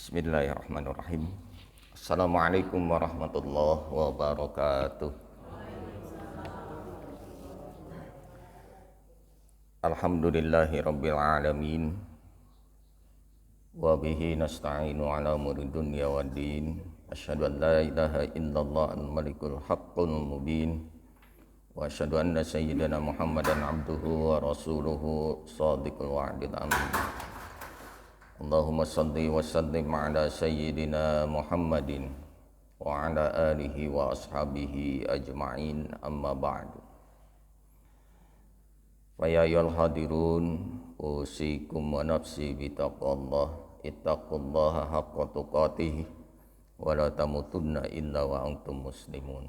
Bismillahirrahmanirrahim. Assalamualaikum warahmatullahi wabarakatuh. Alhamdulillahi rabbil alamin. Wa bihi nasta'inu ala umuri dunya waddin. Asyhadu an la ilaha illallah al-malikul haqqul mubin. Wa asyhadu anna sayyidana Muhammadan abduhu wa rasuluhu shadiqul wa'dil amin. Allahumma salli wa sallim ala sayyidina Muhammadin wa ala alihi wa ashabihi ajma'in, amma ba'du. Fa ya ayyuhal hadirun, usikum wa nafsi bitaqwallah, ittaqullaha haqqa tuqatih wa la tamutunna illa wa antum muslimun.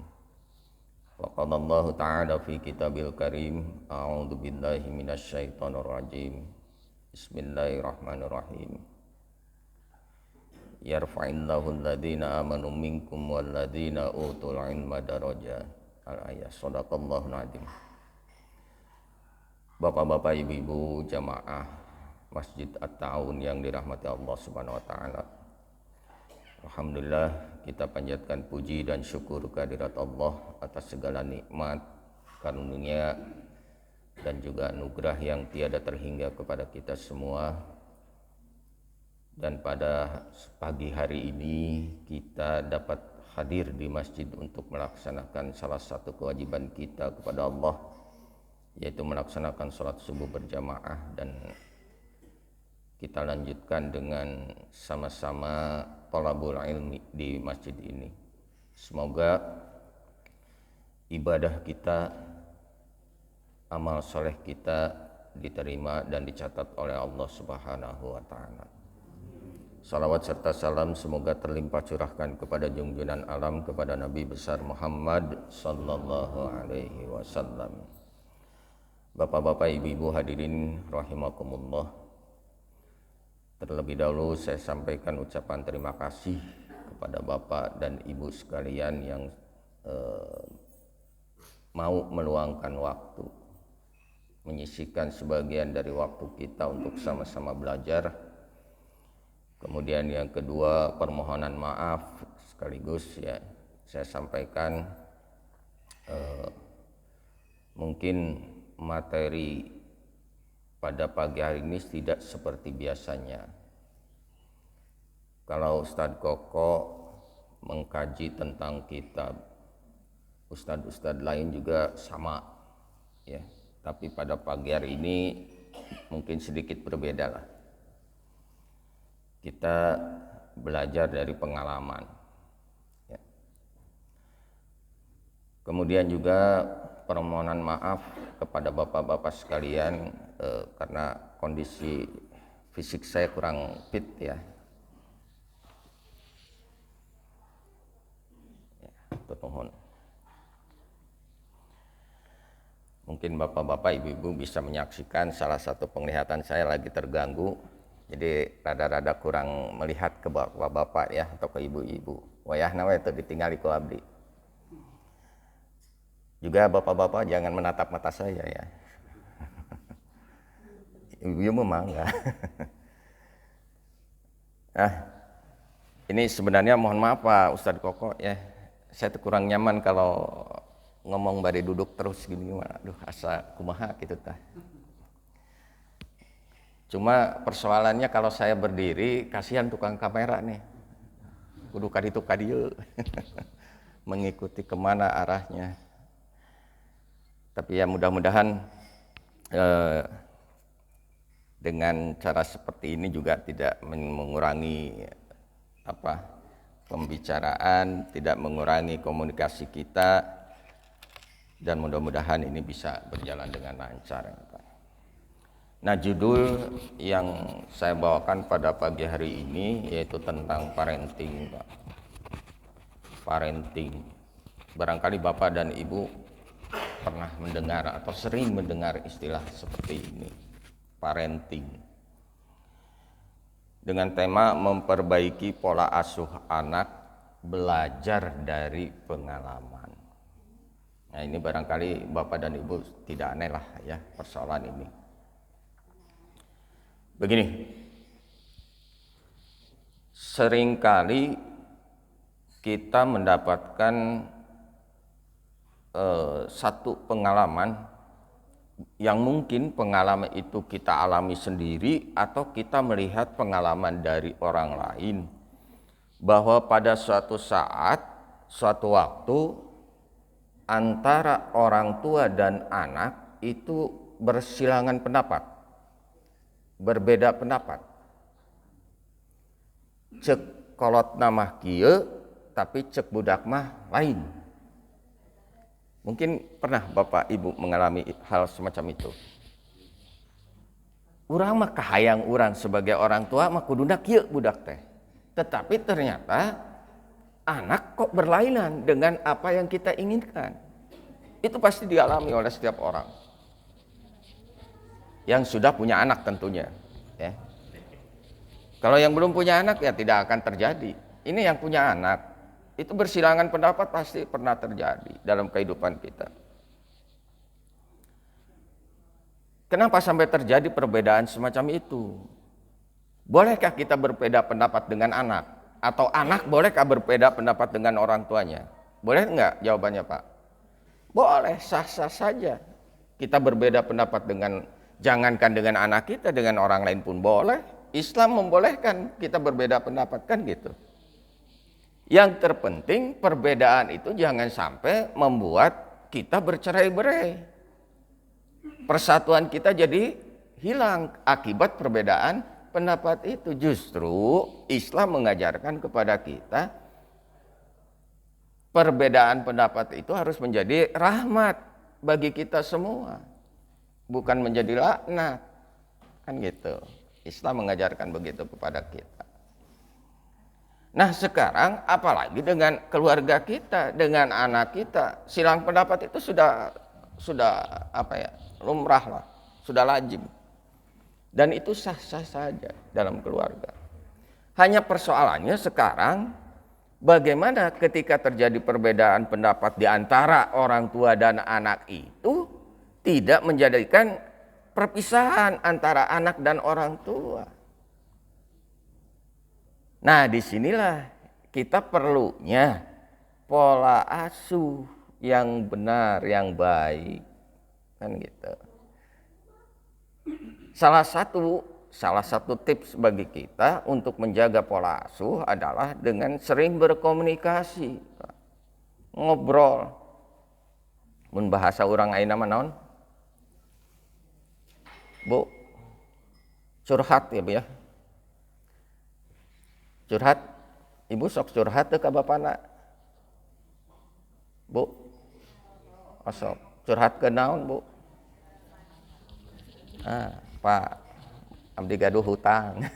Wa qala Allah ta'ala fi kitabil karim, a'udzu billahi minasy syaithanir rajim. Bismillahirrahmanirrahim. Yarfa'illahu alladhina amanu minkum walladhina utul ilma darajat. Al-ayat. Shadaqallahul azim. Bapak-bapak, ibu-ibu, jamaah Masjid At-Ta'awun yang dirahmati Allah Subhanahu wa taala. Alhamdulillah, kita panjatkan puji dan syukur kehadirat Allah atas segala nikmat, karunia dan juga anugerah yang tiada terhingga kepada kita semua. Dan pada pagi hari ini kita dapat hadir di masjid untuk melaksanakan salah satu kewajiban kita kepada Allah, yaitu melaksanakan sholat subuh berjamaah, dan kita lanjutkan dengan sama-sama thalabul ilmi di masjid ini. Semoga ibadah kita, amal soleh kita diterima dan dicatat oleh Allah Subhanahu wa ta'ala. Salawat serta salam semoga terlimpah curahkan kepada junjungan alam, kepada Nabi besar Muhammad sallallahu alaihi wasallam. Bapak-bapak, ibu-ibu hadirin rahimakumullah. Terlebih dahulu saya sampaikan ucapan terima kasih kepada Bapak dan Ibu sekalian yang mau meluangkan waktu, menyisihkan sebagian dari waktu kita untuk sama-sama belajar. Kemudian yang kedua, permohonan maaf sekaligus ya saya sampaikan mungkin materi pada pagi hari ini tidak seperti biasanya. Kalau Ustadz Koko mengkaji tentang kitab, ustadz-ustadz lain juga sama ya, tapi pada pagi hari ini mungkin sedikit berbeda lah. Kita belajar dari pengalaman ya. Kemudian juga permohonan maaf kepada bapak-bapak sekalian karena kondisi fisik saya kurang fit ya. Mohon. Mungkin bapak-bapak, ibu-ibu bisa menyaksikan salah satu penglihatan saya lagi terganggu. Jadi rada-rada kurang melihat ke bapak-bapak ya, atau ke ibu-ibu. Wayahna itu ditinggali ku abdi. Juga bapak-bapak jangan menatap mata saya ya. Ibu-ibu memang enggak. Nah, ini sebenarnya mohon maaf Pak Ustadz Koko ya. Saya tuh kurang nyaman kalau ngomong bari duduk terus gini, aduh asa kumaha gitu tah. Cuma persoalannya kalau saya berdiri, kasihan tukang kamera nih, kudu kaditu kadieu mengikuti kemana arahnya. Tapi ya mudah-mudahan dengan cara seperti ini juga tidak mengurangi pembicaraan, tidak mengurangi komunikasi kita, dan mudah-mudahan ini bisa berjalan dengan lancar. Nah, judul yang saya bawakan pada pagi hari ini yaitu tentang parenting, Pak. Parenting. Barangkali Bapak dan Ibu pernah mendengar atau sering mendengar istilah seperti ini, parenting. Dengan tema memperbaiki pola asuh anak, belajar dari pengalaman. Nah, ini barangkali Bapak dan Ibu tidak aneh lah ya persoalan ini. Begini, seringkali kita mendapatkan satu pengalaman yang mungkin pengalaman itu kita alami sendiri atau kita melihat pengalaman dari orang lain, bahwa pada suatu saat, suatu waktu antara orang tua dan anak itu bersilangan pendapat, berbeda pendapat. Cek kolot nama kieu tapi cek budak mah lain. Mungkin pernah Bapak Ibu mengalami hal semacam itu. Urang mah kahayang urang sebagai orang tua mah kuduna kieu budak teh. Tetapi ternyata anak kok berlainan dengan apa yang kita inginkan. Itu pasti dialami oleh setiap orang yang sudah punya anak tentunya, ya. Kalau yang belum punya anak ya tidak akan terjadi. Ini yang punya anak, itu bersilangan pendapat pasti pernah terjadi dalam kehidupan kita. Kenapa sampai terjadi perbedaan semacam itu? Bolehkah kita berbeda pendapat dengan anak? Atau anak bolehkah berbeda pendapat dengan orang tuanya? Boleh enggak? Jawabannya Pak. Boleh, sah-sah saja. Kita berbeda pendapat dengan, jangankan dengan anak kita, dengan orang lain pun boleh. Islam membolehkan kita berbeda pendapat, kan gitu. Yang terpenting perbedaan itu jangan sampai membuat kita bercerai-berai. Persatuan kita jadi hilang akibat perbedaan pendapat itu. Justru Islam mengajarkan kepada kita perbedaan pendapat itu harus menjadi rahmat bagi kita semua, bukan menjadi laknat, kan gitu. Islam mengajarkan begitu kepada kita. Nah sekarang apalagi dengan keluarga kita, dengan anak kita, silang pendapat itu sudah apa ya, lumrah lah, sudah lazim. Dan itu sah-sah saja dalam keluarga. Hanya persoalannya sekarang bagaimana ketika terjadi perbedaan pendapat di antara orang tua dan anak itu tidak menjadikan perpisahan antara anak dan orang tua. Nah, disinilah kita perlunya pola asuh yang benar, yang baik, kan gitu. Salah satu tips bagi kita untuk menjaga pola asuh adalah dengan sering berkomunikasi, ngobrol. Mun bahasa orang ayeuna mah naon? Bu, curhat ya Bu ya. Curhat, ibu sok curhat ke bapana. Bu, sok curhat ke naon Bu? Pak, abdi gaduh hutang.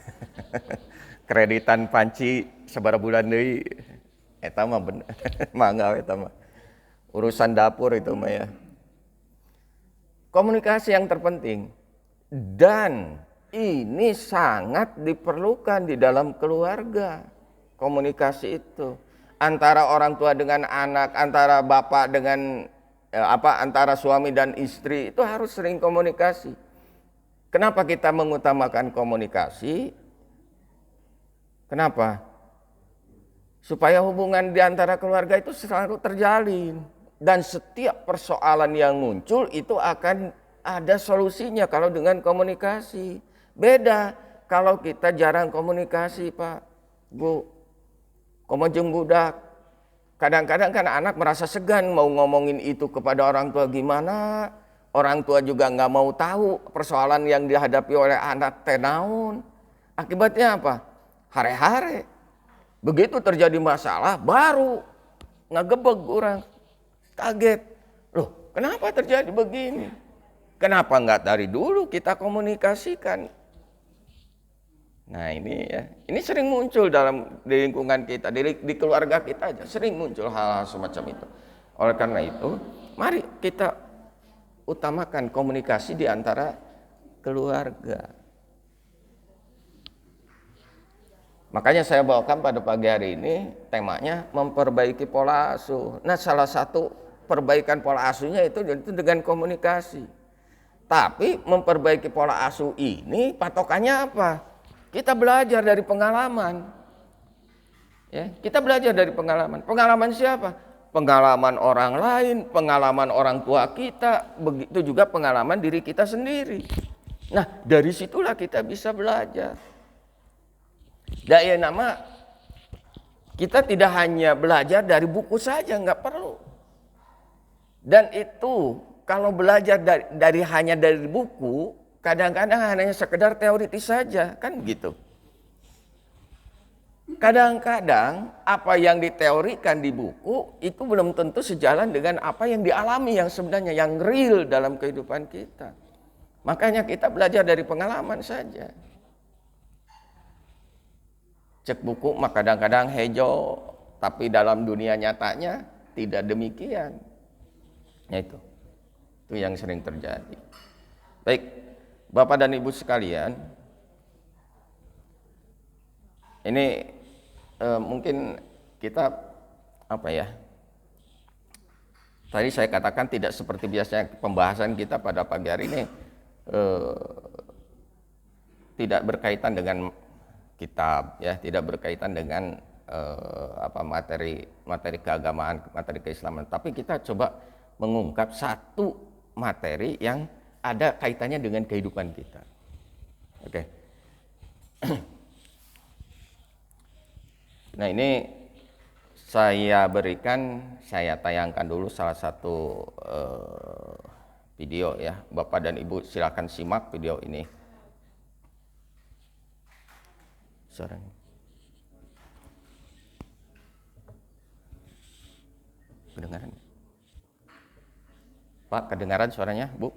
Kreditan panci sabaraha bulan deui. Eta mah bener, mangga eta mah. Urusan dapur itu mah ya. Komunikasi yang terpenting. Dan ini sangat diperlukan di dalam keluarga. Komunikasi itu antara orang tua dengan anak, antara bapak dengan antara suami dan istri itu harus sering komunikasi. Kenapa kita mengutamakan komunikasi? Kenapa? Supaya hubungan di antara keluarga itu selalu terjalin dan setiap persoalan yang muncul itu akan ada solusinya kalau dengan komunikasi. Beda kalau kita jarang komunikasi, Pak, Bu. Komojeng budak. Kadang-kadang kan anak merasa segan mau ngomongin itu kepada orang tua gimana. Orang tua juga nggak mau tahu persoalan yang dihadapi oleh anak teh naon. Akibatnya apa? Hare-hare. Begitu terjadi masalah baru ngagebeg orang. Kaget. Loh, kenapa terjadi begini? Kenapa nggak dari dulu kita komunikasikan? Nah ini ya, ini sering muncul di lingkungan kita, di keluarga kita aja sering muncul hal-hal semacam itu. Oleh karena itu, mari kita utamakan komunikasi di antara keluarga. Makanya saya bawakan pada pagi hari ini temanya memperbaiki pola asuh. Nah salah satu perbaikan pola asuhnya itu dengan komunikasi. Tapi memperbaiki pola asuh ini patokannya apa? Kita belajar dari pengalaman. Ya, kita belajar dari pengalaman. Pengalaman siapa? Pengalaman orang lain, pengalaman orang tua kita, begitu juga pengalaman diri kita sendiri. Nah, dari situlah kita bisa belajar. Daya nama, kita tidak hanya belajar dari buku saja, nggak perlu. Dan itu kalau belajar hanya dari buku, kadang-kadang hanya sekedar teoritis saja, kan begitu. Kadang-kadang apa yang diteorikan di buku itu belum tentu sejalan dengan apa yang dialami yang sebenarnya, yang real dalam kehidupan kita. Makanya kita belajar dari pengalaman saja. Cek buku mah kadang-kadang hijau, tapi dalam dunia nyatanya tidak demikian. Ya itu yang sering terjadi. Baik, Bapak dan Ibu sekalian, ini mungkin kita tadi saya katakan tidak seperti biasanya pembahasan kita pada pagi hari ini tidak berkaitan dengan kitab, ya, tidak berkaitan dengan materi keagamaan, materi keislaman, tapi kita coba mengungkap satu materi yang ada kaitannya dengan kehidupan kita. Oke. Nah, ini saya tayangkan dulu salah satu video, ya. Bapak dan Ibu silakan simak video ini. Suaranya. Kedengaran? Pak, kedengaran suaranya, Bu?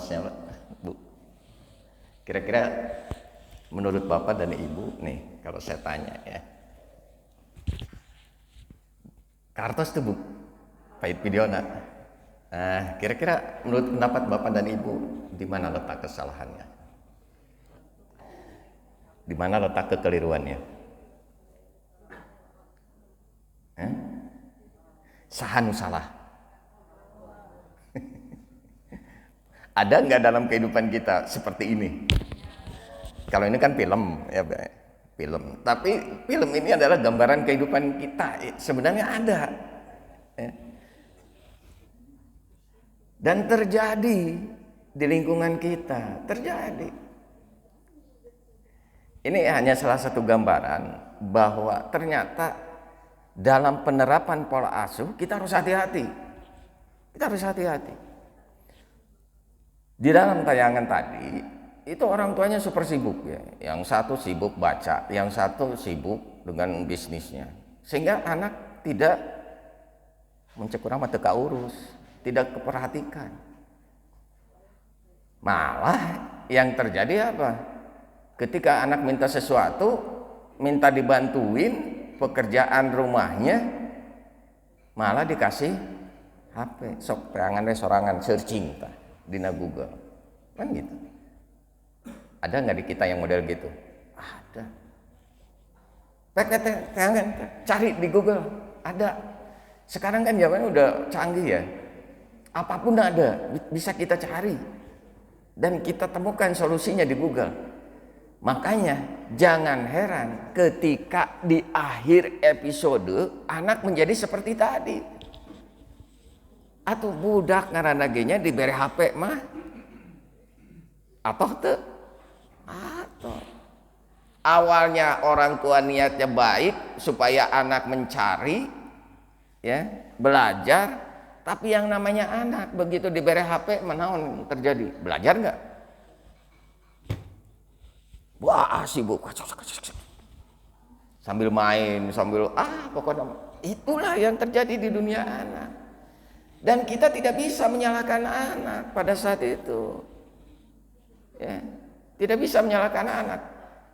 ongkosnya, Pak, Bu. Kira-kira menurut Bapak dan Ibu nih, kalau saya tanya ya, kartos tuh Bu, pahit videona. Nah, kira-kira menurut pendapat Bapak dan Ibu, di mana letak kesalahannya? Di mana letak kekeliruannya? Sahanu salah. Ada nggak dalam kehidupan kita seperti ini? Kalau ini kan film, ya, film. Tapi film ini adalah gambaran kehidupan kita. Sebenarnya ada. Ya. Dan terjadi di lingkungan kita, terjadi. Ini hanya salah satu gambaran bahwa ternyata dalam penerapan pola asuh kita harus hati-hati. Kita harus hati-hati. Di dalam tayangan tadi itu orang tuanya super sibuk ya. Yang satu sibuk baca, yang satu sibuk dengan bisnisnya. Sehingga anak tidak mencekurang mata urus, tidak keperhatikan. Malah yang terjadi apa? Ketika anak minta sesuatu, minta dibantuin pekerjaan rumahnya, malah dikasih HP, sok peangan sorangan searching dina Google, kan gitu. Ada nggak di kita yang model gitu? Ada. Peangan cari di Google, ada. Sekarang kan zamannya udah canggih ya, apapun ada, bisa kita cari dan kita temukan solusinya di Google. Makanya jangan heran ketika di akhir episode anak menjadi seperti tadi. Atau budak ngaranagenya diberi HP mah. Atau teu. Atau awalnya orang tua niatnya baik supaya anak mencari ya, belajar, tapi yang namanya anak begitu diberi HP menaon terjadi? Belajar enggak? Wah sibuk sambil main, sambil pokoknya itulah yang terjadi di dunia anak. Dan kita tidak bisa menyalahkan anak pada saat itu ya, tidak bisa menyalahkan anak.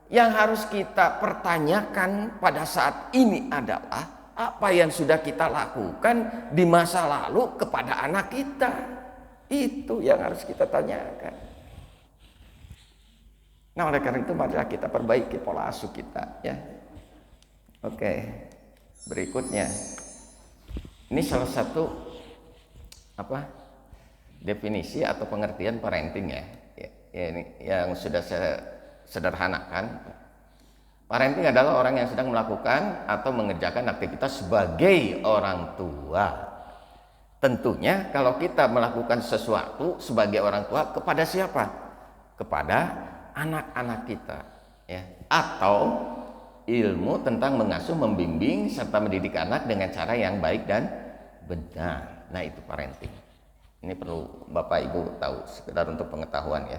Yang harus kita pertanyakan pada saat ini adalah apa yang sudah kita lakukan di masa lalu kepada anak kita. Itu yang harus kita tanyakan. Nah, oleh karena itu marilah kita perbaiki pola asuh kita ya. Oke. Berikutnya. Ini salah satu definisi atau pengertian parenting ya. Ya ini yang sudah saya sederhanakan. Parenting adalah orang yang sedang melakukan atau mengerjakan aktivitas sebagai orang tua. Tentunya kalau kita melakukan sesuatu sebagai orang tua kepada siapa? Kepada anak-anak kita ya, atau ilmu tentang mengasuh, membimbing serta mendidik anak dengan cara yang baik dan benar. Nah, itu parenting. Ini perlu Bapak Ibu tahu sekedar untuk pengetahuan ya.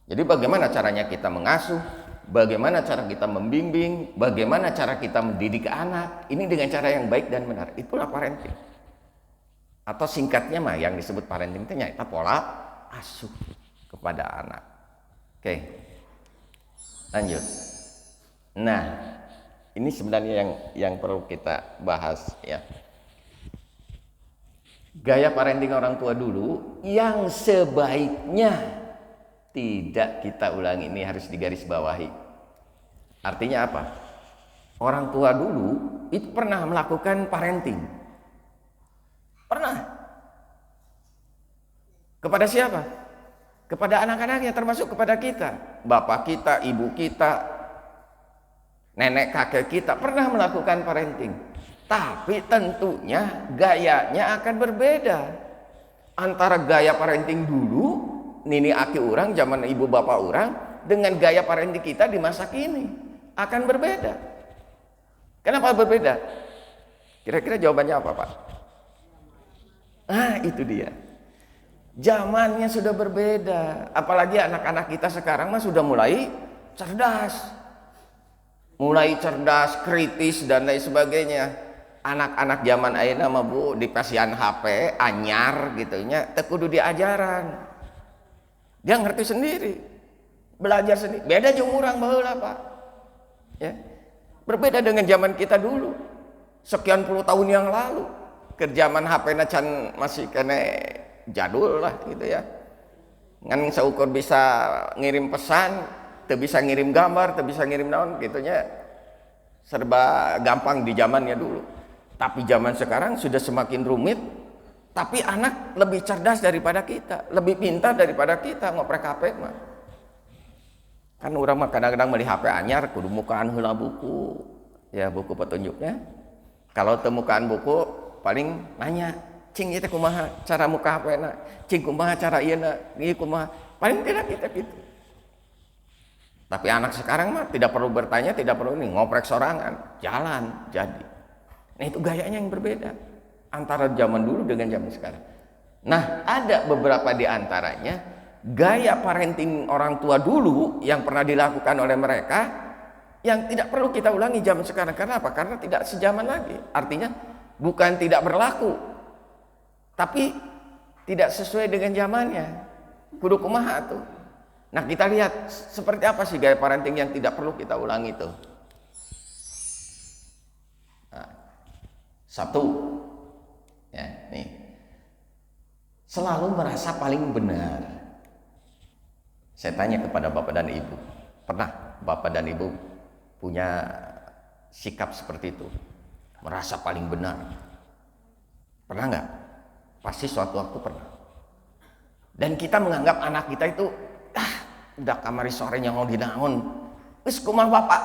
Jadi bagaimana caranya kita mengasuh, bagaimana cara kita membimbing, bagaimana cara kita mendidik anak, ini dengan cara yang baik dan benar. Itulah parenting. Atau singkatnya mah yang disebut parenting itu nyata pola asuh kepada anak. Oke, lanjut. Nah, ini sebenarnya yang perlu kita bahas ya. Gaya parenting orang tua dulu yang sebaiknya tidak kita ulangi, ini harus digarisbawahi. Artinya apa? Orang tua dulu itu pernah melakukan parenting. Pernah. Kepada siapa? Kepada anak-anaknya, termasuk kepada kita. Bapak kita, ibu kita, nenek kakek kita pernah melakukan parenting. Tapi tentunya gayanya akan berbeda. Antara gaya parenting dulu, nini aki orang, zaman ibu bapak orang, dengan gaya parenting kita di masa kini akan berbeda. Kenapa berbeda? Kira-kira jawabannya apa, Pak? Itu dia. Zamannya sudah berbeda. Apalagi anak-anak kita sekarang mah sudah mulai cerdas. Mulai cerdas, kritis dan lain sebagainya. Anak-anak zaman ayeuna mah Bu dipasihan HP anyar gitu nya teu kudu diajaran. Dia ngerti sendiri, belajar sendiri. Beda jeung urang baheula, Pak. Ya. Berbeda dengan zaman kita dulu. Sekian puluh tahun yang lalu. Ke zaman HP-na can masih kene jadul lah gitu ya. Ngan saukur bisa ngirim pesan, teu bisa ngirim gambar, teu bisa ngirim naon gitunya. Serba gampang di zamannya dulu. Tapi zaman sekarang sudah semakin rumit. Tapi anak lebih cerdas daripada kita, lebih pintar daripada kita ngoprek HP mah. Kan urang mah kadang-kadang beli HP anyar kudu mukaan heula buku. Ya buku petunjuknya. Kalau temukan buku paling nanya, cing ieu teh kumaha cara muka HP-na? Cing kumaha cara ieuna? Ieu kumaha? Paling tidak kita gitu. Tapi anak sekarang mah tidak perlu bertanya, tidak perlu ini, ngoprek sorangan, jalan jadi. Nah itu gayanya yang berbeda antara zaman dulu dengan zaman sekarang. Nah ada beberapa di antaranya gaya parenting orang tua dulu yang pernah dilakukan oleh mereka yang tidak perlu kita ulangi zaman sekarang. Karena apa? Karena tidak sejaman lagi. Artinya bukan tidak berlaku, tapi tidak sesuai dengan zamannya. Kudu kumaha tuh. Nah kita lihat seperti apa sih gaya parenting yang tidak perlu kita ulangi tuh. Nah, satu, ya nih, selalu merasa paling benar. Saya tanya kepada bapak dan ibu, pernah bapak dan ibu punya sikap seperti itu? Merasa paling benar. Pernah nggak? Pasti suatu waktu pernah. Dan kita menganggap anak kita itu, udah kamari sorenya mau dinaon. Wis kumaha bapak?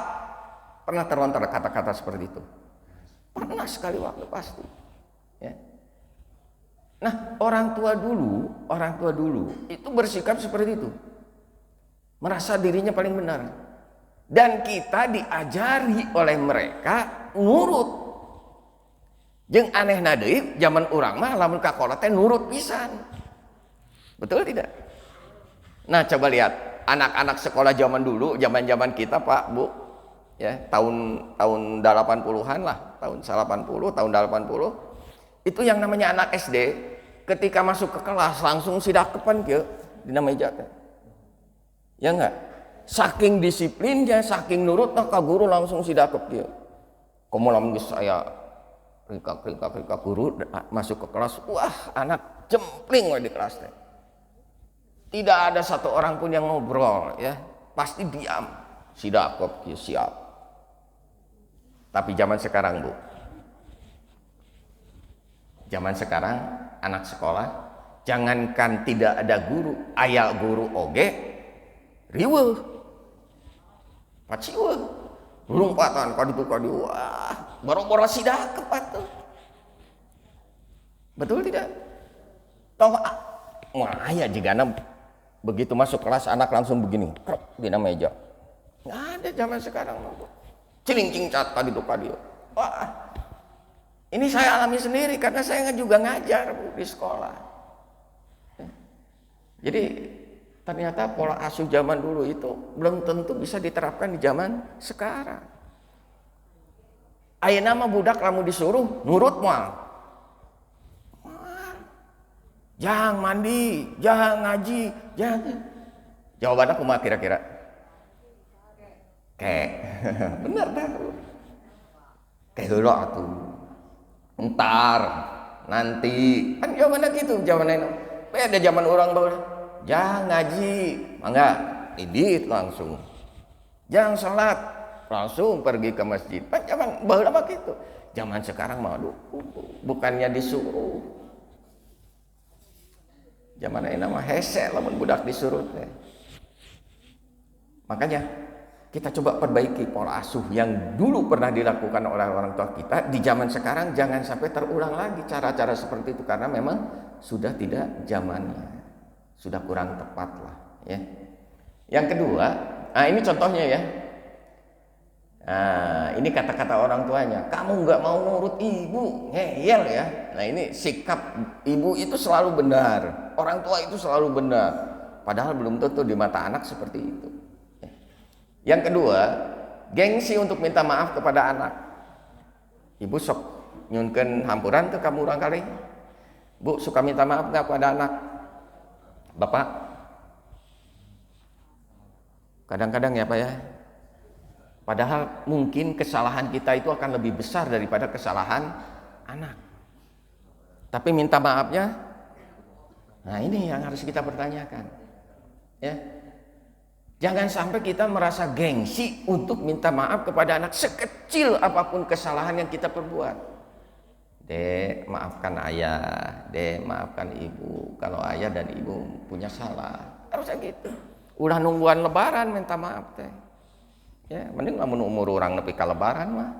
Pernah terlontar kata-kata seperti itu? Pernah sekali waktu pasti. Ya. Nah orang tua dulu itu bersikap seperti itu. Merasa dirinya paling benar. Dan kita diajari oleh mereka nurut. Jeung anehna deui zaman urang mah lamun ka kolot teh nurut pisan. Betul tidak? Nah, coba lihat anak-anak sekolah zaman dulu, zaman-zaman kita, Pak, Bu. Ya, tahun 80-an lah, tahun 80, tahun 80. Itu yang namanya anak SD, ketika masuk ke kelas langsung sidakepan kieu dina meja teh. Ya enggak? Saking disiplinnya, saking nurutna ka guru langsung sidakep kieu. Komo lamun geus aya rika guru masuk ke kelas, wah anak jempling we di kelas teh. Tidak ada satu orang pun yang ngobrol ya, pasti diam. Sidakep kieu siap. Tapi zaman sekarang, Bu. Zaman sekarang anak sekolah jangankan tidak ada guru, aya guru oge riweuh. Paciweuh. Lompatan ka ditu ka dieu. Wah, boro-boro sidakep atuh. Betul tidak? Toh aya jigana begitu masuk kelas anak langsung begini, krep dina meja. Nggak ada zaman sekarang. Cilingcing cat ka ditu ka dieu. Wah. Ini saya alami sendiri karena saya juga ngajar, Bu, di sekolah. Jadi ternyata pola asuh zaman dulu itu belum tentu bisa diterapkan di zaman sekarang. Ayeuna mah budak lamun disuruh nurut moal. Jangan mandi, jangan ngaji, jangan. Jawabannya kumaha kira-kira? Bener dah. Kayak heula atuh. Entar, nanti. Kan jawabannya gitu, jawabannya. Beda zaman orang baru. Jangan ngaji, mangga idit langsung. Jangan sholat, langsung pergi ke masjid. Kan zaman baheula mah gitu. Zaman sekarang mah aduh, bukannya disuruh. Zaman ayeuna mah hese lamun budak disuruh teh. Makanya kita coba perbaiki pola asuh yang dulu pernah dilakukan oleh orang tua kita. Di zaman sekarang jangan sampai terulang lagi cara-cara seperti itu karena memang sudah tidak zamannya. Sudah kurang tepat lah ya. Yang kedua, ini contohnya ya. Nah, ini kata-kata orang tuanya, kamu nggak mau nurut ibu, ngeyel ya. Nah ini sikap ibu itu selalu benar, orang tua itu selalu benar. Padahal belum tentu di mata anak seperti itu. Yang kedua, gengsi untuk minta maaf kepada anak. Ibu sok nyunkeun hampuran tuh kamu urang kali. Bu suka minta maaf nggak kepada anak? Bapak Kadang-kadang ya Pak ya, padahal mungkin kesalahan kita itu akan lebih besar daripada kesalahan anak. Tapi minta maafnya, nah ini yang harus kita pertanyakan. Ya, jangan sampai kita merasa gengsi untuk minta maaf kepada anak sekecil apapun kesalahan yang kita perbuat. Dek, maafkan ayah, dek, maafkan ibu. Kalau ayah dan ibu punya salah, harusnya gitu. Udah nungguan lebaran minta maaf teh. Ya, mending lamun umur orang nepi ka lebaran mah.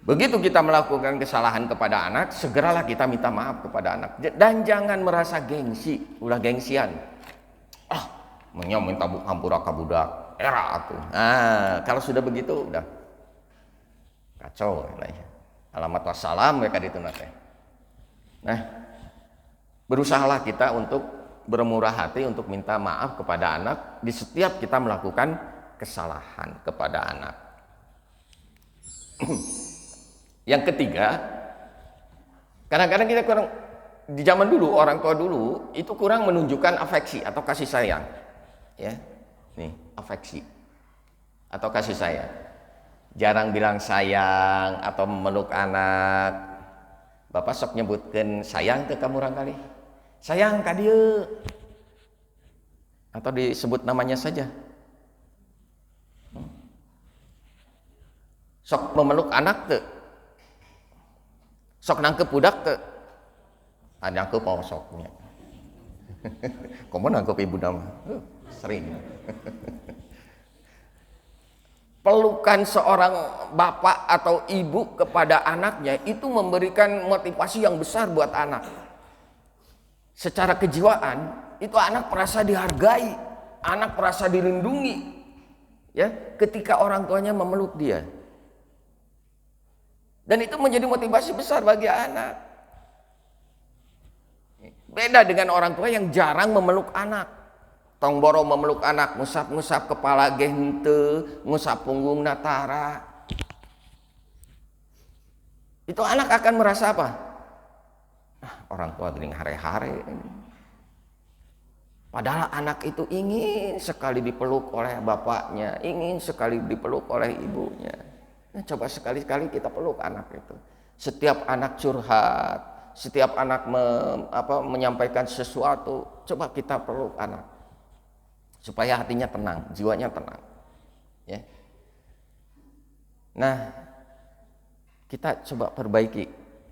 Begitu kita melakukan kesalahan kepada anak, segeralah kita minta maaf kepada anak. Dan jangan merasa gengsi, ulah gengsian. Minta hampura ka budak, era atuh. Nah, kalau sudah begitu udah kacau ya. Alamat wassalam mereka ditu teh. Nah, berusahalah kita untuk bermurah hati untuk minta maaf kepada anak di setiap kita melakukan kesalahan kepada anak. Yang ketiga, kadang-kadang kita kurang, di zaman dulu orang tua dulu itu kurang menunjukkan afeksi atau kasih sayang, ya, nih afeksi atau kasih sayang. Jarang bilang sayang atau memeluk anak. Bapak sok nyebutkan sayang ke kamu orang kali. Sayang ka dieu. Atau disebut namanya saja. Sok memeluk anak teu. Sok nangkep budak teu. Nangkep mau soknya. Komo nangkep ibu nama. Sering. Pelukan seorang bapak atau ibu kepada anaknya itu memberikan motivasi yang besar buat anak. Secara kejiwaan itu anak merasa dihargai, anak merasa dilindungi, ya, ketika orang tuanya memeluk dia. Dan itu menjadi motivasi besar bagi anak. Beda dengan orang tua yang jarang memeluk anak. Tong boro memeluk anak, ngusap-ngusap kepala ge henteu, ngusap punggung natara. Itu anak akan merasa apa? Orang tua geuning hare-hare. Padahal anak itu ingin sekali dipeluk oleh bapaknya, ingin sekali dipeluk oleh ibunya. Nah, coba sekali-kali kita peluk anak itu. Setiap anak curhat, setiap anak menyampaikan sesuatu, coba kita peluk anak. Supaya hatinya tenang, jiwanya tenang. Ya. Nah, kita coba perbaiki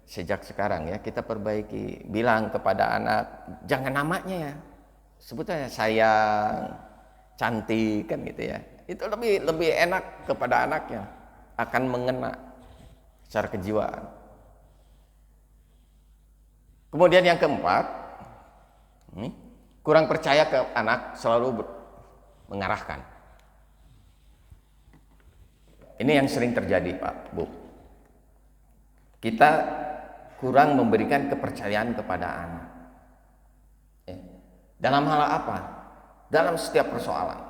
sejak sekarang ya, kita perbaiki. Bilang kepada anak, jangan namanya ya, sebut aja sayang, cantik kan gitu ya. Itu lebih enak kepada anaknya, akan mengena secara kejiwaan. Kemudian yang keempat, kurang percaya ke anak, selalu mengarahkan. Ini yang sering terjadi Pak, Bu. Kita kurang memberikan kepercayaan kepada anak. Dalam hal apa? Dalam setiap persoalan.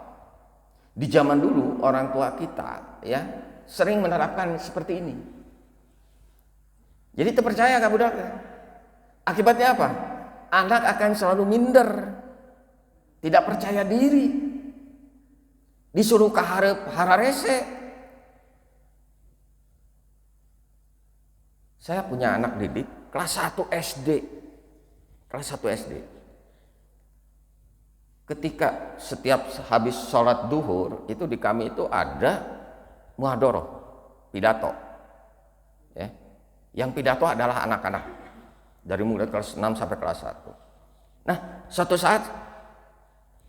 Di zaman dulu orang tua kita ya sering menerapkan seperti ini. Jadi terpercaya ke budak. Akibatnya apa? Anak akan selalu minder, tidak percaya diri. Disuruh kaharep hararese. Saya punya anak didik kelas 1 SD. Kelas 1 SD. Ketika setiap habis sholat duhur, itu di kami itu ada muhadharah, pidato. Ya. Yang pidato adalah anak-anak. Dari mulai kelas 6 sampai kelas 1. Nah, suatu saat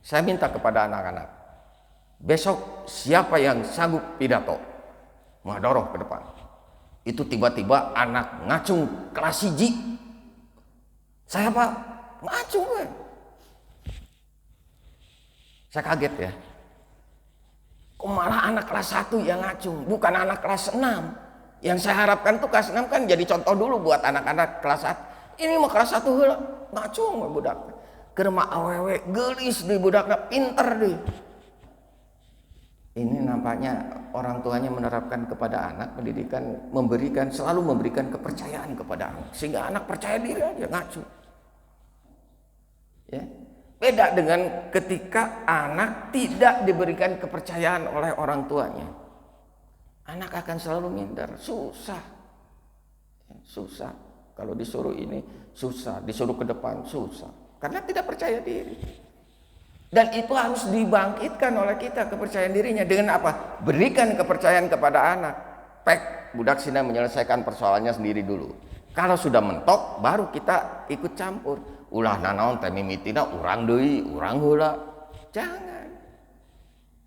saya minta kepada anak-anak, besok siapa yang sanggup pidato muhadharah ke depan. Itu tiba-tiba anak ngacung kelas 1. Saya Pak, ngacung gue. Saya kaget ya. Kok malah anak kelas 1 yang ngacung, bukan anak kelas 6. Yang saya harapkan tuh kelas 6 kan jadi contoh dulu buat anak-anak kelas 1. Ini mah kelas 1 heula ngacung budak. Keur mah awewe geulis di budakna, pinter deh. Ini nampaknya orang tuanya menerapkan kepada anak pendidikan, selalu memberikan kepercayaan kepada anak, sehingga anak percaya diri aja ngacu. Ya. Beda dengan ketika anak tidak diberikan kepercayaan oleh orang tuanya. Anak akan selalu minder, susah. Susah. Kalau disuruh ini susah, disuruh ke depan susah. Karena tidak percaya diri. Dan itu harus dibangkitkan oleh kita kepercayaan dirinya dengan apa? Berikan kepercayaan kepada anak. Pek, budak sini menyelesaikan persoalannya sendiri dulu. Kalau sudah mentok, baru kita ikut campur. Ulah nanaon teh mimitina urang deui, urang heula. Jangan.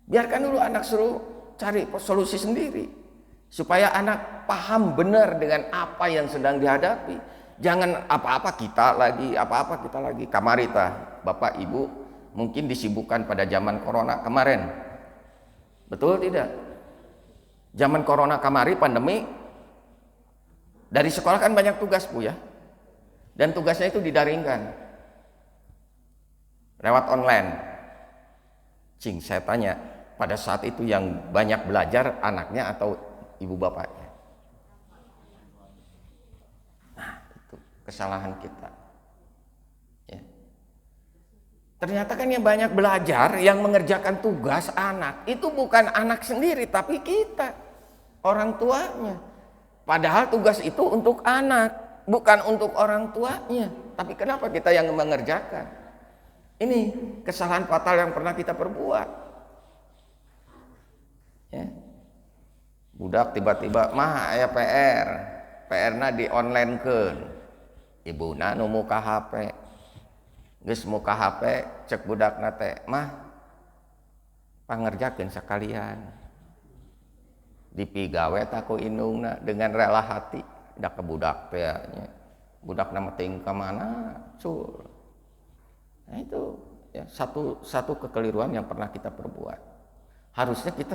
Biarkan dulu anak suruh cari solusi sendiri. Supaya anak paham benar dengan apa yang sedang dihadapi. Jangan apa-apa kita lagi. Kamarita, Bapak Ibu mungkin disibukkan pada zaman corona kemarin. Betul tidak? Zaman corona kamari pandemi, dari sekolah kan banyak tugas Bu ya. Dan tugasnya itu didaringkan lewat online. Cing, saya tanya, pada saat itu yang banyak belajar anaknya atau ibu bapaknya? Nah, itu kesalahan kita. Ya. Ternyata kan yang banyak belajar, yang mengerjakan tugas anak, itu bukan anak sendiri, tapi kita, orang tuanya. Padahal tugas itu untuk anak. Bukan untuk orang tuanya, tapi kenapa kita yang mengerjakan? Ini kesalahan fatal yang pernah kita perbuat. Ya. Budak tiba-tiba, mah aya PR-na di online keun. Ibuna nu muka HP, geus muka HP, cek budakna teh, mah pangerjakeun sakalian. Dipigawe taku indungna dengan rela hati. Dak ke budak teh budak nama ting ka mana cur. Nah itu ya, satu kekeliruan yang pernah kita perbuat. Harusnya kita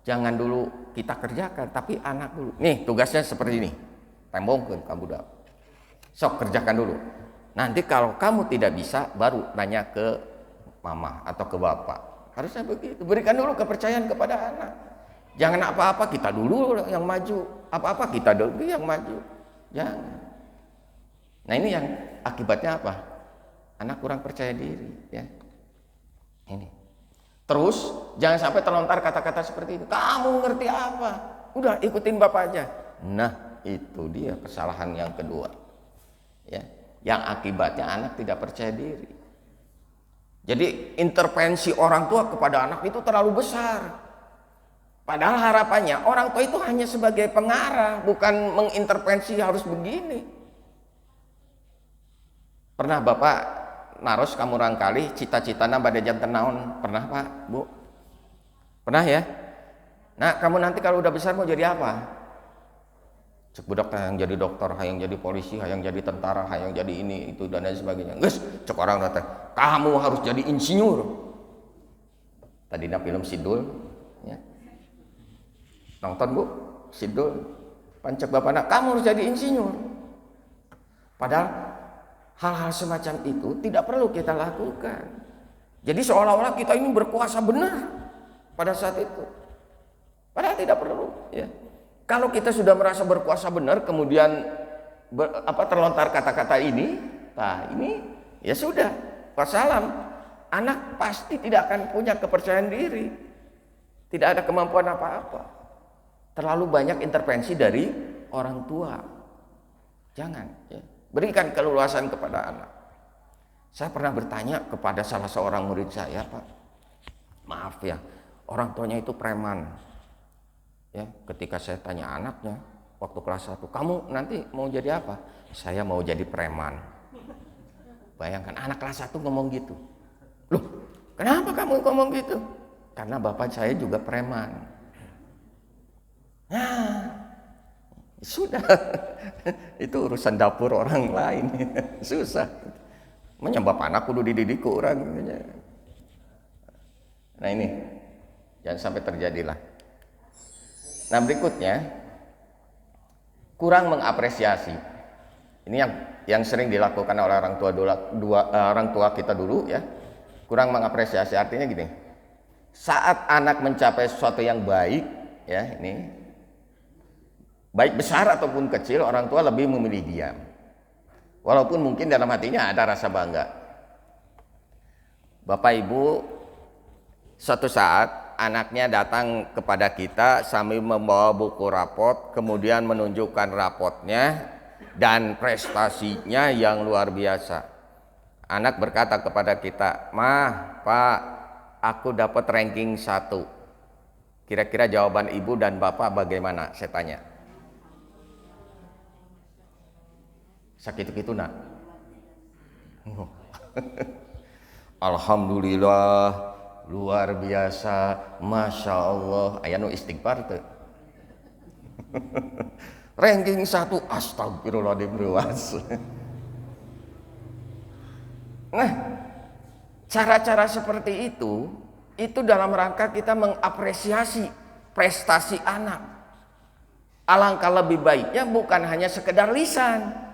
jangan dulu kita kerjakan, tapi anak dulu. Nih tugasnya seperti ini, tembongkeun ka budak. Sok kerjakan dulu. Nanti kalau kamu tidak bisa, baru nanya ke mama atau ke bapak. Harusnya begitu. Berikan dulu kepercayaan kepada anak. Jangan apa-apa kita dulu yang maju, apa-apa kita dulu yang maju. Jangan. Nah ini yang akibatnya apa? Anak kurang percaya diri. Ya. Ini. Terus jangan sampai terlontar kata-kata seperti itu. Kamu ngerti apa? Udah ikutin bapak aja. Nah itu dia kesalahan yang kedua. Ya. Yang akibatnya anak tidak percaya diri. Jadi intervensi orang tua kepada anak itu terlalu besar. Padahal harapannya orang tua itu hanya sebagai pengarah, bukan mengintervensi harus begini. Pernah Bapak naros kamu rangkali cita-citana bade janten naon? Pernah Pak, Bu? Pernah ya? Nah, kamu nanti kalau udah besar mau jadi apa? Cek budak hayang jadi dokter, hayang jadi polisi, hayang jadi tentara, hayang jadi ini, itu dan lain sebagainya. Geus, cek orang datang, kamu harus jadi insinyur. Tadina film Sidul, ya. Nonton Bu, Sidul, pancek bapakna, kamu harus jadi insinyur. Padahal hal-hal semacam itu tidak perlu kita lakukan. Jadi seolah-olah kita ini berkuasa benar pada saat itu. Padahal tidak perlu. Ya. Kalau kita sudah merasa berkuasa benar, kemudian terlontar kata-kata ini, nah ini ya sudah, wassalam. Anak pasti tidak akan punya kepercayaan diri, tidak ada kemampuan apa-apa. Terlalu banyak intervensi dari orang tua. Jangan. Ya. Berikan keleluasan kepada anak. Saya pernah bertanya kepada salah seorang murid saya, Pak. Maaf ya, orang tuanya itu preman. Ya, ketika saya tanya anaknya waktu kelas 1, kamu nanti mau jadi apa? Saya mau jadi preman. Bayangkan anak kelas 1 ngomong gitu. Loh, kenapa kamu ngomong gitu? Karena bapak saya juga preman. Nah, sudah. Itu urusan dapur orang lain. Susah. Menyebab anak kudu dididik orang. Nah ini, jangan sampai terjadilah. Nah berikutnya, kurang mengapresiasi. Ini yang sering dilakukan oleh orang tua kita dulu ya. Kurang mengapresiasi artinya gini. Saat anak mencapai sesuatu yang baik, ya ini, baik besar ataupun kecil, orang tua lebih memilih diam. Walaupun mungkin dalam hatinya ada rasa bangga. Bapak Ibu, suatu saat anaknya datang kepada kita sambil membawa buku rapot, kemudian menunjukkan rapotnya dan prestasinya yang luar biasa. Anak berkata kepada kita, "Mah, Pak, aku dapat ranking 1. Kira-kira jawaban ibu dan bapak bagaimana?" Saya tanya. Sakit itu nak. Alhamdulillah, luar biasa, masya Allah. Ayanu istighfar tuh. Ranking 1, astagfirullahaladzim luas. Nah, cara-cara seperti itu dalam rangka kita mengapresiasi prestasi anak. Alangkah lebih baiknya bukan hanya sekedar lisan.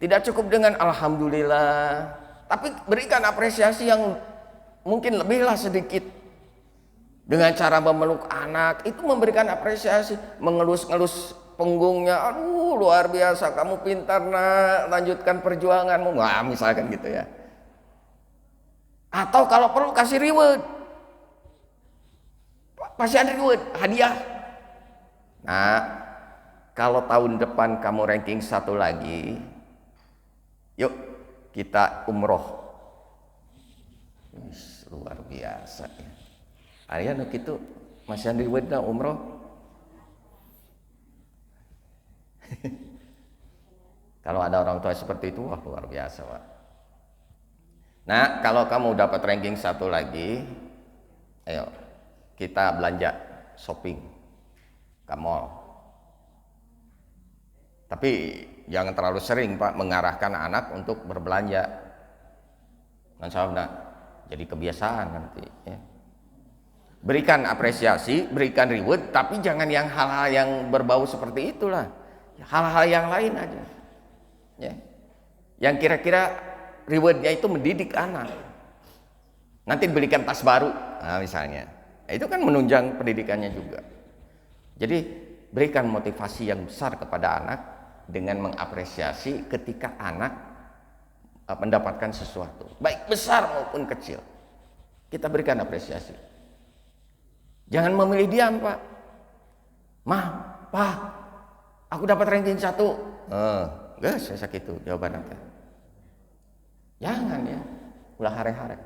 Tidak cukup dengan alhamdulillah, tapi berikan apresiasi yang mungkin lebihlah sedikit. Dengan cara memeluk anak, itu memberikan apresiasi, mengelus-ngelus punggungnya, aduh luar biasa, kamu pintar nak, lanjutkan perjuanganmu, wah misalkan gitu ya. Atau kalau perlu kasih reward, pasti ada reward, hadiah. Nah, kalau tahun depan kamu ranking 1 lagi, yuk kita umroh. Luar biasa ya. Aya nu kitu masih ada reward umroh. Kalau ada orang tua seperti itu, wah luar biasa Pak. Nah, kalau kamu dapat ranking 1 lagi, ayo kita belanja shopping ke mall. Tapi jangan terlalu sering Pak mengarahkan anak untuk berbelanja. Nah, jadi kebiasaan nanti ya. Berikan apresiasi, berikan reward, tapi jangan yang hal-hal yang berbau seperti itulah. Hal-hal yang lain aja. Ya. Yang kira-kira rewardnya itu mendidik anak. Nanti diberikan tas baru, nah, misalnya. Nah, itu kan menunjang pendidikannya juga. Jadi berikan motivasi yang besar kepada anak dengan mengapresiasi ketika anak mendapatkan sesuatu, baik besar maupun kecil. Kita berikan apresiasi. Jangan memilih diam Pak. Mah, Pak, aku dapat ranking 1. Gas, saya sakit itu jawaban nanti. Jangan ya, ulah hare-hare.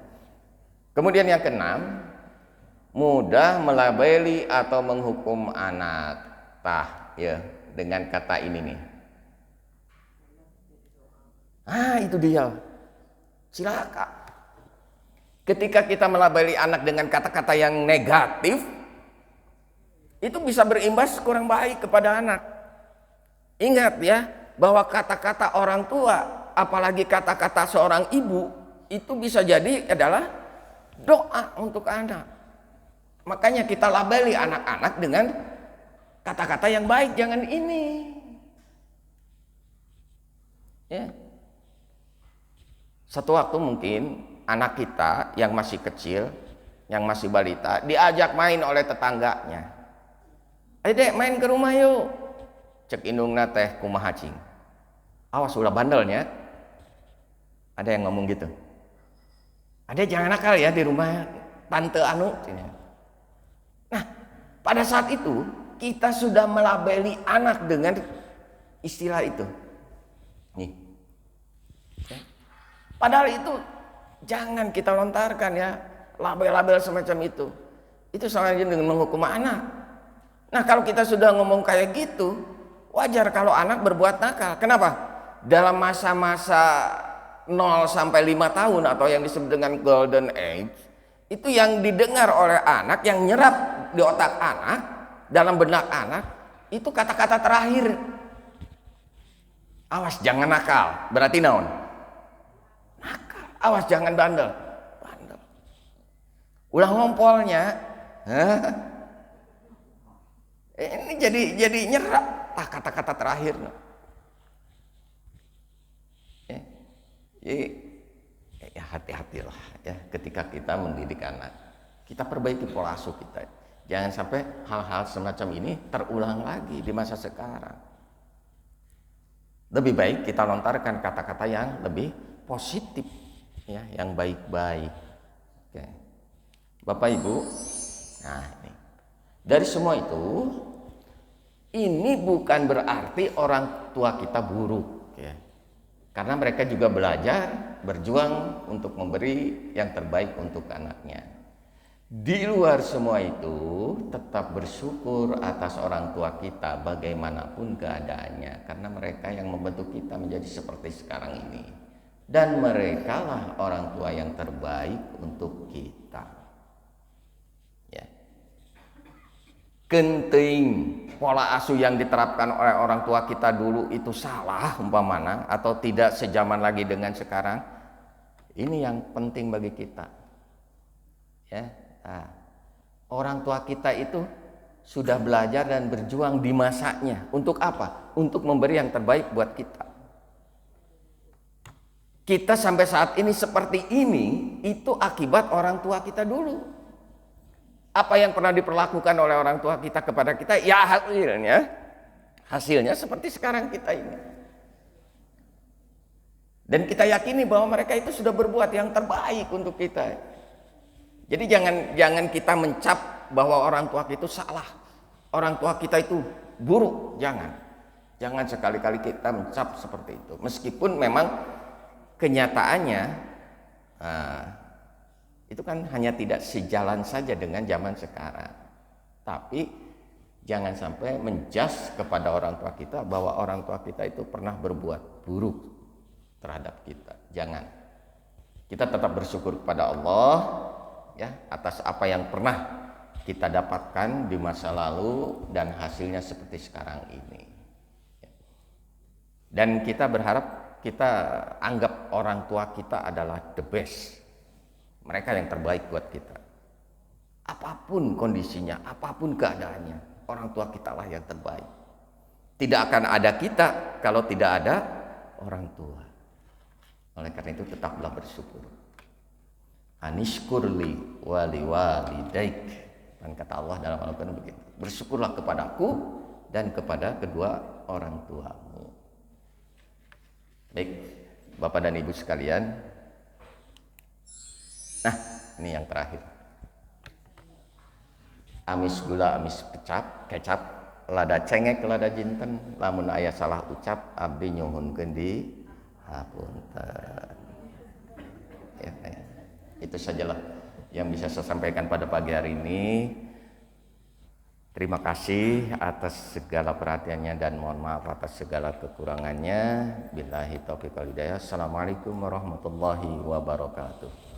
Kemudian yang keenam, mudah melabeli atau menghukum anak. Tah, ya, dengan kata ini nih. Itu dia. Silakan. Ketika kita melabeli anak dengan kata-kata yang negatif, itu bisa berimbas kurang baik kepada anak. Ingat ya, bahwa kata-kata orang tua, apalagi kata-kata seorang ibu, itu bisa jadi adalah doa untuk anak. Makanya kita labeli anak-anak dengan kata-kata yang baik, jangan ini. Ya. Satu waktu mungkin anak kita yang masih kecil, yang masih balita, diajak main oleh tetangganya. Ayo dek main ke rumah yuk. Cek indungna teh kumaha cing. Awas ulah bandelnya. Ada yang ngomong gitu. Ada jangan nakal ya di rumah tante anu. Nah, pada saat itu kita sudah melabeli anak dengan istilah itu. Nih. Padahal itu jangan kita lontarkan ya, label-label semacam itu. Itu sama aja dengan menghukum anak. Nah, kalau kita sudah ngomong kayak gitu, wajar kalau anak berbuat nakal. Kenapa? Dalam masa-masa 0 sampai 5 tahun atau yang disebut dengan golden age, itu yang didengar oleh anak, yang nyerap di otak anak, dalam benak anak, itu kata-kata terakhir. Awas jangan nakal, berarti naon? Nakal. Awas jangan bandel. Bandel. Ulah ngompolnya. Ini jadi nyerap kata-kata terakhir. Ya hati-hatilah ya ketika kita mendidik anak. Kita perbaiki pola asuh kita. Jangan sampai hal-hal semacam ini terulang lagi di masa sekarang. Lebih baik kita lontarkan kata-kata yang lebih positif ya, yang baik-baik. Oke. Bapak Ibu, nah ini. Dari semua itu, ini bukan berarti orang tua kita buruk, ya. Karena mereka juga belajar, berjuang untuk memberi yang terbaik untuk anaknya. Di luar semua itu, tetap bersyukur atas orang tua kita bagaimanapun keadaannya, karena mereka yang membentuk kita menjadi seperti sekarang ini, dan merekalah orang tua yang terbaik untuk kita. Ya. Genting pola asuh yang diterapkan oleh orang tua kita dulu itu salah umpamana, atau tidak sejaman lagi dengan sekarang. Ini yang penting bagi kita. Ya. Nah, orang tua kita itu sudah belajar dan berjuang di masanya. Untuk apa? Untuk memberi yang terbaik buat kita. Kita sampai saat ini seperti ini, itu akibat orang tua kita dulu. Apa yang pernah diperlakukan oleh orang tua kita kepada kita, ya hasilnya seperti sekarang kita ini. Dan kita yakini bahwa mereka itu sudah berbuat yang terbaik untuk kita. Jadi jangan kita mencap bahwa orang tua kita itu salah, orang tua kita itu buruk, jangan sekali-kali kita mencap seperti itu. Meskipun memang kenyataannya itu kan hanya tidak sejalan saja dengan zaman sekarang. Tapi jangan sampai menjas kepada orang tua kita bahwa orang tua kita itu pernah berbuat buruk terhadap kita. Jangan. Kita tetap bersyukur kepada Allah, ya, atas apa yang pernah kita dapatkan di masa lalu dan hasilnya seperti sekarang ini. Dan kita berharap, kita anggap orang tua kita adalah the best. Mereka yang terbaik buat kita. Apapun kondisinya, apapun keadaannya, orang tua kita lah yang terbaik. Tidak akan ada kita kalau tidak ada orang tua. Oleh karena itu tetaplah bersyukur. Anishkurli wali walidaik, dan kata Allah dalam Al-Quran begitu, bersyukurlah kepadaku dan kepada kedua orang tuamu. Baik, Bapak dan Ibu sekalian, nah ini yang terakhir, amis gula amis kecap lada cengek lada jinten, lamun aya salah ucap abdi nyuhunkeun di hapunten. Ya. Itu sajalah yang bisa saya sampaikan pada pagi hari ini. Terima kasih atas segala perhatiannya dan mohon maaf atas segala kekurangannya. Billahi taufiq wal hidayah. Assalamualaikum warahmatullahi wabarakatuh.